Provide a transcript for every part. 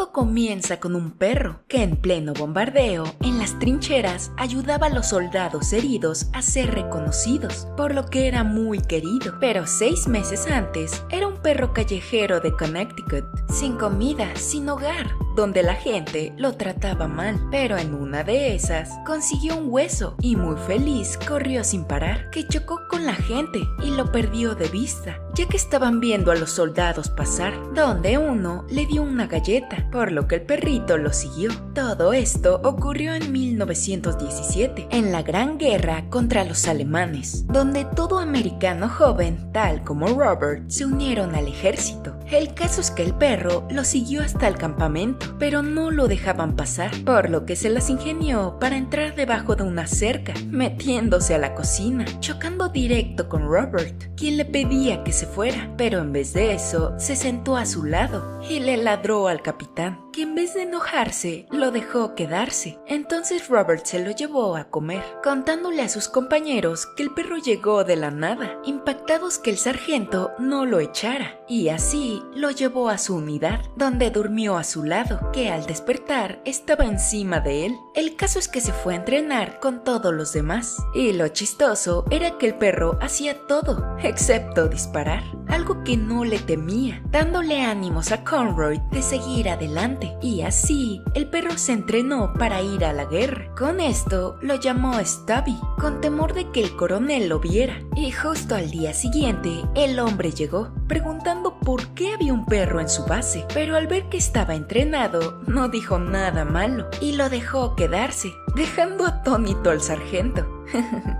Todo comienza con un perro que en pleno bombardeo en las trincheras ayudaba a los soldados heridos a ser reconocidos, por lo que era muy querido. Pero 6 meses antes era un perro callejero de Connecticut, sin comida, sin hogar, donde la gente lo trataba mal. Pero en una de esas consiguió un hueso y muy feliz corrió sin parar, que chocó con la gente y lo perdió de vista, ya que estaban viendo a los soldados pasar, donde uno le dio una galleta, por lo que el perrito lo siguió. Todo esto ocurrió en 1917, en la Gran Guerra contra los alemanes, donde todo americano joven, tal como Robert, se unieron al ejército. El caso es que el perro lo siguió hasta el campamento, pero no lo dejaban pasar, por lo que se las ingenió para entrar debajo de una cerca, metiéndose a la cocina, chocando directo con Robert, quien le pedía que se fuera, pero en vez de eso, se sentó a su lado y le ladró al capitán, que en vez de enojarse, lo dejó quedarse. Entonces Robert se lo llevó a comer, contándole a sus compañeros que el perro llegó de la nada, impactados que el sargento no lo echara, y así lo llevó a su unidad, donde durmió a su lado, que al despertar estaba encima de él. El caso es que se fue a entrenar con todos los demás, y lo chistoso era que el perro hacía todo, excepto disparar, algo que no le temía, dándole ánimos a Conroy de seguir adelante, y así el perro se entrenó para ir a la guerra. Con esto lo llamó Stubby, con temor de que el coronel lo viera, y justo al día siguiente el hombre llegó, preguntando por qué había un perro en su base, pero al ver que estaba entrenado no dijo nada malo y lo dejó quedarse, dejando atónito al sargento.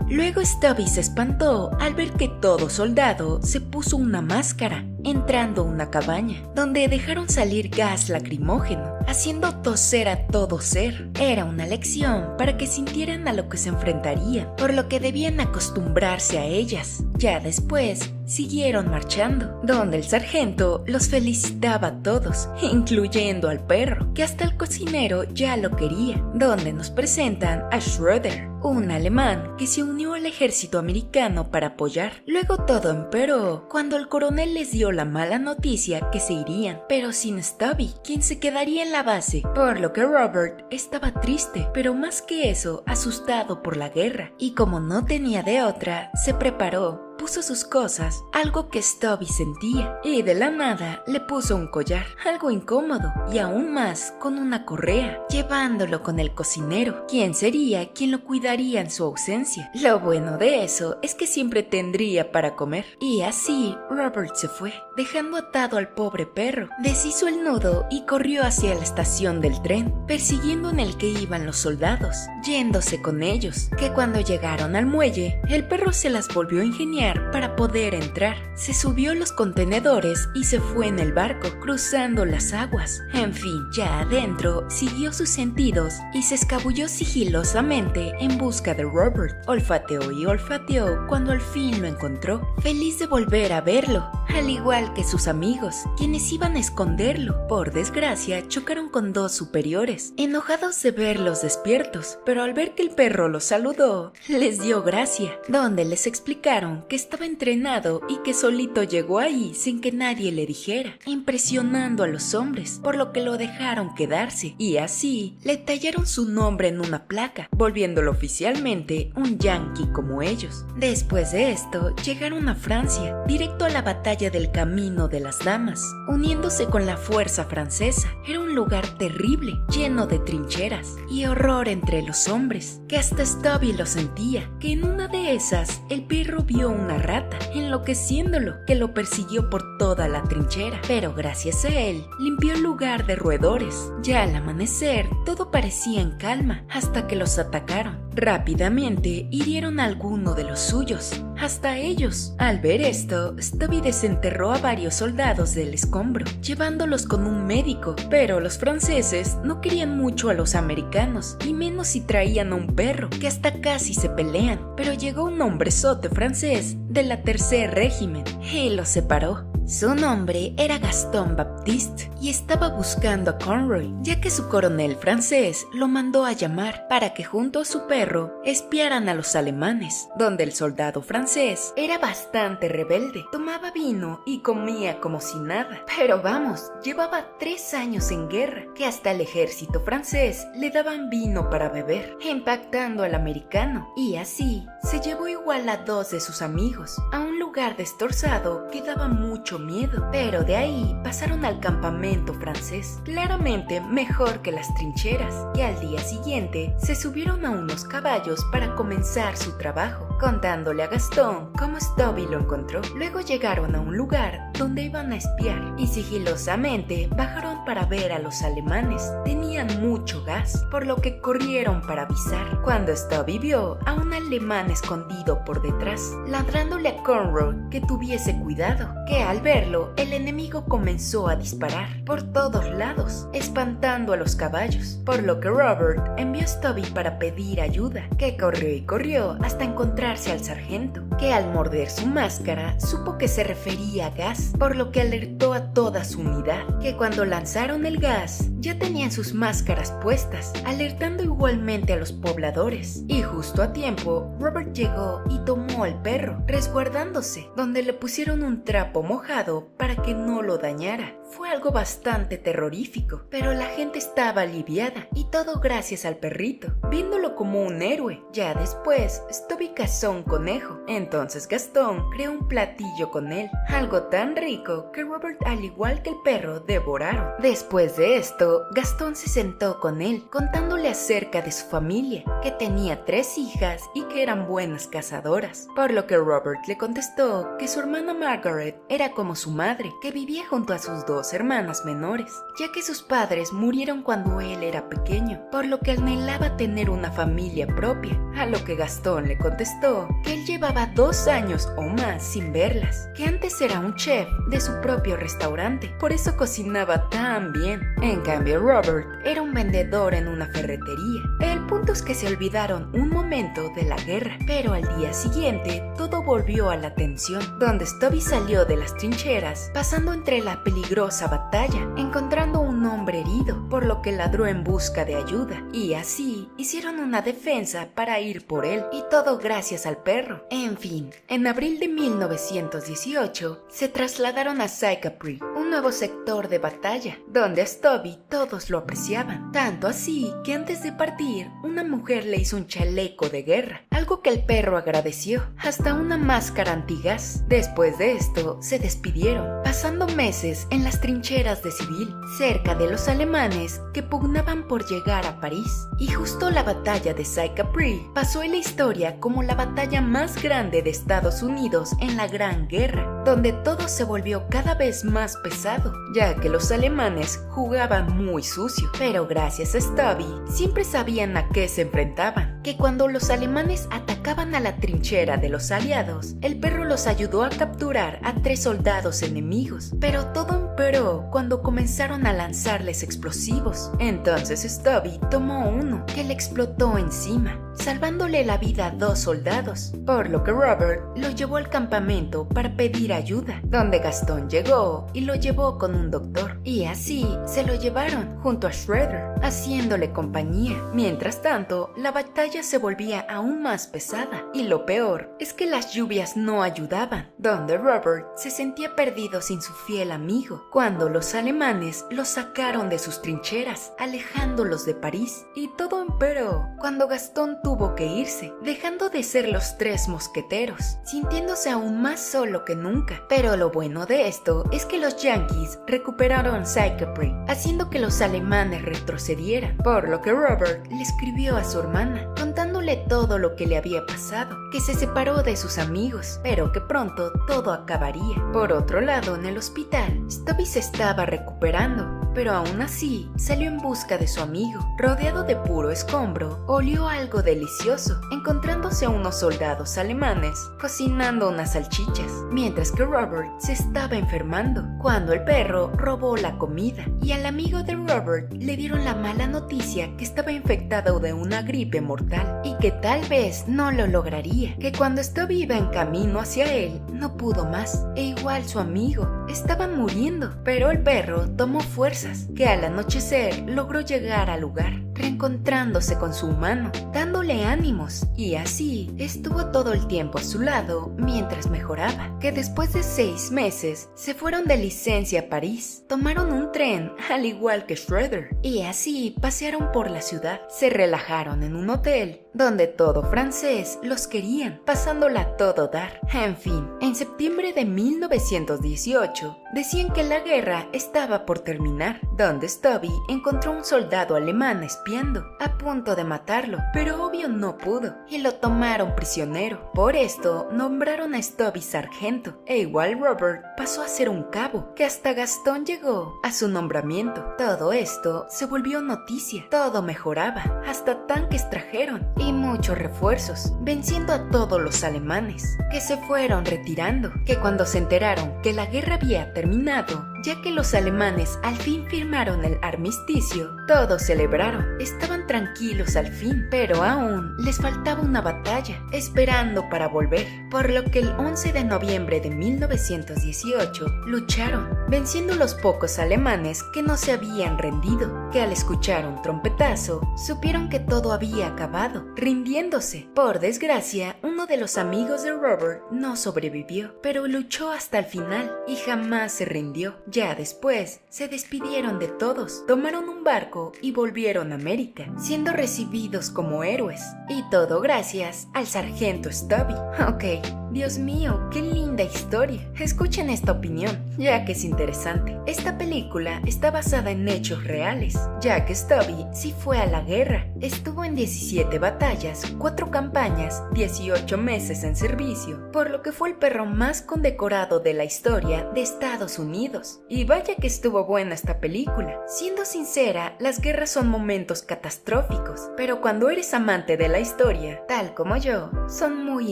Luego Stubby se espantó al ver que todo soldado se puso una máscara, entrando a una cabaña, donde dejaron salir gas lacrimógeno, haciendo toser a todo ser. Era una lección para que sintieran a lo que se enfrentarían, por lo que debían acostumbrarse a ellas. Ya después siguieron marchando, donde el sargento los felicitaba a todos, incluyendo al perro, que hasta el cocinero ya lo quería, donde nos presentan a Schroeder, un alemán que se unió al ejército americano para apoyar. Luego todo empeoró cuando el coronel les dio la mala noticia que se irían, pero sin Stubby, quien se quedaría en la base, por lo que Robert estaba triste, pero más que eso, asustado por la guerra, y como no tenía de otra, se preparó, puso sus cosas, algo que Stubby sentía, y de la nada le puso un collar, algo incómodo, y aún más con una correa, llevándolo con el cocinero, quien sería quien lo cuidaría en su ausencia. Lo bueno de eso es que siempre tendría para comer, y así Robert se fue, dejando atado al pobre perro. Deshizo el nudo y corrió hacia la estación del tren, persiguiendo en el que iban los soldados, yéndose con ellos, que cuando llegaron al muelle, el perro se las volvió a ingeniar para poder entrar. Se subió a los contenedores y se fue en el barco, cruzando las aguas. En fin, ya adentro, siguió sus sentidos y se escabulló sigilosamente en busca de Robert. Olfateó y olfateó cuando al fin lo encontró, feliz de volver a verlo, al igual que sus amigos, quienes iban a esconderlo. Por desgracia, chocaron con 2 superiores, enojados de verlos despiertos, pero al ver que el perro los saludó, les dio gracia, donde les explicaron que estaba entrenado y que solito llegó ahí sin que nadie le dijera, impresionando a los hombres, por lo que lo dejaron quedarse, y así le tallaron su nombre en una placa, volviéndolo oficialmente un yankee como ellos. Después de esto, llegaron a Francia, directo a la batalla del Camino de las Damas, uniéndose con la fuerza francesa. Era un lugar terrible, lleno de trincheras y horror entre los hombres, que hasta Stubby lo sentía, que en una de esas el perro vio una rata, enloqueciéndolo, que lo persiguió por toda la trinchera, pero gracias a él limpió el lugar de roedores. Ya al amanecer todo parecía en calma, hasta que los atacaron. Rápidamente hirieron a alguno de los suyos, hasta ellos. Al ver esto, Stubby desenterró a varios soldados del escombro, llevándolos con un médico, pero los franceses no querían mucho a los americanos, y menos si traían a un perro, que hasta casi se pelean. Pero llegó un hombrezote francés de la Tercer Régimen y los separó. Su nombre era Gaston Baptiste y estaba buscando a Conroy, ya que su coronel francés lo mandó a llamar para que junto a su perro espiaran a los alemanes, donde el soldado francés era bastante rebelde, tomaba vino y comía como si nada. Pero vamos, llevaba 3 años en guerra, que hasta el ejército francés le daban vino para beber, impactando al americano, y así se llevó igual a 2 de sus amigos a un lugar destrozado que daba mucho miedo, pero de ahí pasaron al campamento francés, claramente mejor que las trincheras, y al día siguiente se subieron a unos caballos para comenzar su trabajo, contándole a Gastón cómo Stubby lo encontró. Luego llegaron a un lugar donde iban a espiar y sigilosamente bajaron para ver a los alemanes. Tenían mucho gas, por lo que corrieron para avisar, cuando Stubby vio a un alemán escondido por detrás, ladrándole a Conroy que tuviese cuidado, que al verlo el enemigo comenzó a disparar por todos lados, espantando a los caballos, por lo que Robert envió a Stubby para pedir ayuda, que corrió y corrió hasta encontrarse al sargento, que al morder su máscara supo que se refería a gas, por lo que alertó a toda su unidad, que cuando lanzaron el gas ya tenían sus máscaras puestas, alertando igualmente a los pobladores, y justo a tiempo Robert llegó y tomó al perro, resguardándose, donde le pusieron un trapo mojado para que no lo dañara. Fue algo bastante terrorífico, pero la gente estaba aliviada, y todo gracias al perrito, viéndolo como un héroe. Ya después, Stubby cazó un conejo, entonces Gastón creó un platillo con él, algo tan rico que Robert, al igual que el perro, devoraron. Después de esto, Gastón se sentó con él, contándole acerca de su familia, que tenía 3 hijas y que eran buenas cazadoras, por lo que Robert le contestó que su hermana Margaret era como su madre, que vivía junto a sus 2 hermanas menores, ya que sus padres murieron cuando él era pequeño, por lo que anhelaba tener una familia propia, a lo que Gastón le contestó que él llevaba 2 años o más sin verlas, que antes era un chef de su propio restaurante, por eso cocinaba tan bien. En cambio Robert era un vendedor en una ferretería. El punto es que se olvidaron un momento de la guerra, pero al día siguiente todo volvió a la tensión, donde Stubby salió de las trincheras pasando entre la peligrosa batalla, encontrando un hombre herido, por lo que ladró en busca de ayuda, y así hicieron una defensa para ir por él, y todo gracias al perro. En fin, en abril de 1918 se trasladaron a Saincapri, un nuevo sector de batalla, donde a Stubby todos lo apreciaban, tanto así que antes de partir una mujer le hizo un chaleco de guerra, algo que el perro agradeció, hasta una máscara antigas. Después de esto se despidieron, pasando meses en las trincheras de civil, cerca de los alemanes que pugnaban por llegar a París, y justo la batalla de Saincapri pasó en la historia como la batalla más grande de Estados Unidos en la Gran Guerra, donde todo se volvió cada vez más pesado, ya que los alemanes jugaban muy sucio, pero gracias a Stubby siempre sabían a qué se enfrentaban, que cuando los alemanes atacaban a la trinchera de los aliados, el perro los ayudó a capturar a 3 soldados enemigos, pero todo empeoró cuando comenzaron a lanzarles explosivos. Entonces Stubby tomó uno que le explotó encima, salvándole la vida a 2 soldados, por lo que Robert lo llevó al campamento para pedir ayuda, donde Gastón llegó y lo llevó con un doctor, y así se lo llevaron junto a Shredder, haciéndole compañía. Mientras tanto, la batalla se volvía aún más pesada, y lo peor es que las lluvias no ayudaban, donde Robert se sentía perdido sin su fiel amigo, cuando los alemanes lo sacaron de sus trincheras, alejándolos de París, y todo empeoró cuando Gastón tuvo que irse, dejando de ser los 3 mosqueteros, sintiéndose aún más solo que nunca. Pero lo bueno de esto es que los yanquis recuperaron Saincapri, haciendo que los alemanes retrocedieran, por lo que Robert le escribió a su hermana, contándole todo lo que le había pasado, que se separó de sus amigos, pero que pronto todo acabaría. Por otro lado, en el hospital, Stubby se estaba recuperando, pero aún así salió en busca de su amigo. Rodeado de puro escombro, olió algo delicioso, encontrándose a unos soldados alemanes cocinando unas salchichas, mientras que Robert se estaba enfermando, cuando el perro robó la comida, y al amigo de Robert le dieron la mala noticia que estaba infectado de una gripe mortal y que tal vez no lo lograría, que cuando Stubby iba en camino hacia él no pudo más, e igual su amigo. Estaban muriendo, pero el perro tomó fuerzas, que al anochecer logró llegar al lugar, reencontrándose con su humano, dándole ánimos, y así estuvo todo el tiempo a su lado mientras mejoraba, que después de 6 meses se fueron de licencia a París, tomaron un tren al igual que Shredder, y así pasearon por la ciudad, se relajaron en un hotel donde todo francés los querían, pasándola a todo dar. En fin, en septiembre de 1918 decían que la guerra estaba por terminar, donde Stubby encontró un soldado alemán espiando, a punto de matarlo, pero obvio no pudo, y lo tomaron prisionero. Por esto nombraron a Stubby sargento, e igual Robert pasó a ser un cabo, que hasta Gastón llegó a su nombramiento. Todo esto se volvió noticia, todo mejoraba, hasta tanques trajeron, y muchos refuerzos, venciendo a todos los alemanes, que se fueron retirando, que cuando se enteraron que la guerra había terminado, ya que los alemanes al fin firmaron el armisticio, todos celebraron, estaban tranquilos al fin, pero aún les faltaba una batalla, esperando para volver, por lo que el 11 de noviembre de 1918 lucharon, venciendo los pocos alemanes que no se habían rendido, que al escuchar un trompetazo, supieron que todo había acabado, rindiéndose. Por desgracia, uno de los amigos de Robert no sobrevivió, pero luchó hasta el final y jamás se rindió. Ya después, se despidieron de todos, tomaron un barco y volvieron a América, siendo recibidos como héroes. Y todo gracias al sargento Stubby. Ok, Dios mío, qué linda historia. Escuchen esta opinión, ya que es interesante. Esta película está basada en hechos reales, ya que Stubby sí fue a la guerra. Estuvo en 17 batallas, 4 campañas, 18 meses en servicio, por lo que fue el perro más condecorado de la historia de Estados Unidos. Y vaya que estuvo buena esta película. Siendo sincera, las guerras son momentos catastróficos, pero cuando eres amante de la historia, tal como yo, son muy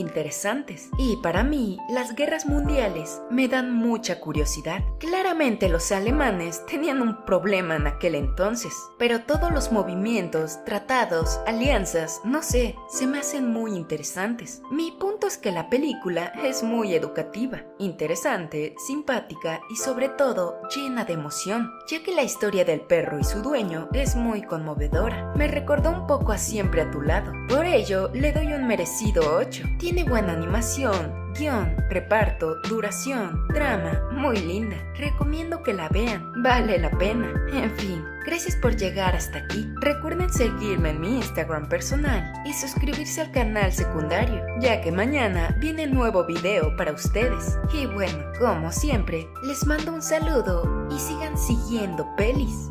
interesantes. Y para mí, las guerras mundiales me dan mucha curiosidad. Claramente los alemanes tenían un problema en aquel entonces, pero todos los movimientos, tratados, alianzas, no sé, se me hacen muy interesantes. Mi punto es que la película es muy educativa, interesante, simpática y sobre todo llena de emoción, ya que la historia del perro y su dueño es muy conmovedora. Me recordó un poco a Siempre a tu lado, por ello le doy un merecido 8. Tiene buena animación, guión, reparto, duración, trama, muy linda. Recomiendo que la vean, vale la pena. En fin, gracias por llegar hasta aquí. Recuerden seguirme en mi Instagram personal y suscribirse al canal secundario, ya que mañana viene nuevo video para ustedes. Y bueno, como siempre, les mando un saludo y sigan siguiendo pelis.